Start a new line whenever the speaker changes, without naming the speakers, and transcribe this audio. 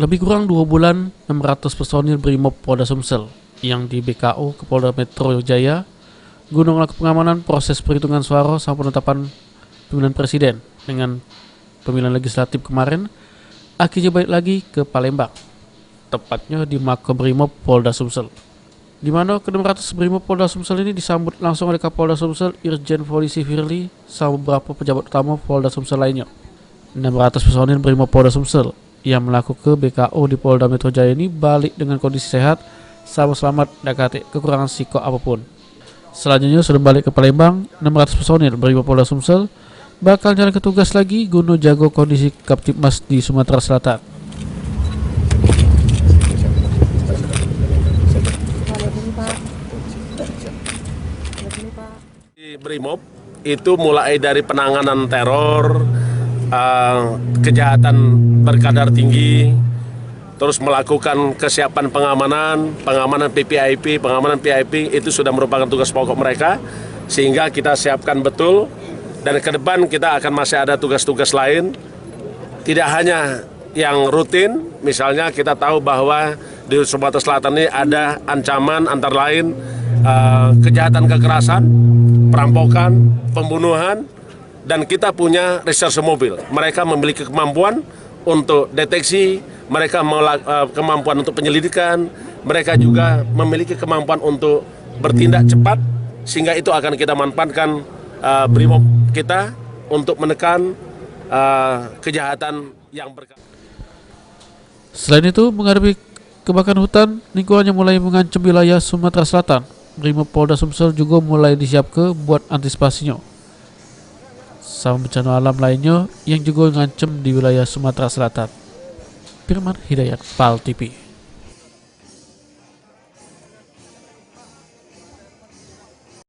Lebih kurang 2 bulan, 600 personil Brimob Polda Sumsel yang di BKO ke Polda Metro Jaya guna melakukan pengamanan proses perhitungan suara sama penetapan pemilihan presiden dengan pemilihan legislatif kemarin akhirnya balik lagi ke Palembang, tepatnya di Makobrimob Polda Sumsel, di mana ke-600 Brimob Polda Sumsel ini disambut langsung oleh Kapolda Sumsel Irjen Polisi Firly sama beberapa pejabat utama Polda Sumsel lainnya. 600 personil Brimob Polda Sumsel yang melakukan ke BKO di Polda Metro Jaya ini balik dengan kondisi sehat sama selamat, dan kate kekurangan psiko apapun. Selanjutnya sudah balik ke Palembang, 600 personil Brimob Polda Sumsel bakal jalan ke tugas lagi guna jago kondisi Kaptipmas di Sumatera Selatan.
Brimob itu mulai dari penanganan teror, kejahatan berkadar tinggi, terus melakukan kesiapan pengamanan PPIP itu sudah merupakan tugas pokok mereka, sehingga kita siapkan betul. Dan ke depan kita akan masih ada tugas-tugas lain, tidak hanya yang rutin. Misalnya kita tahu bahwa di Sumatera Selatan ini ada ancaman antara lain kejahatan kekerasan, perampokan, pembunuhan, dan kita punya reserse mobil. Mereka memiliki kemampuan untuk deteksi, mereka kemampuan untuk penyelidikan, mereka juga memiliki kemampuan untuk bertindak cepat, sehingga itu akan kita manfaatkan Brimob kita untuk menekan kejahatan yang berkaitan.
Selain itu, menghadapi kebakaran hutan, lingkungannya mulai mengancam wilayah Sumatera Selatan. Brimob Polda Sumsel juga mulai disiapkan buat antisipasinya sama bencana alam lainnya yang juga mengancam di wilayah Sumatera Selatan. Firman Hidayat, PAL TV.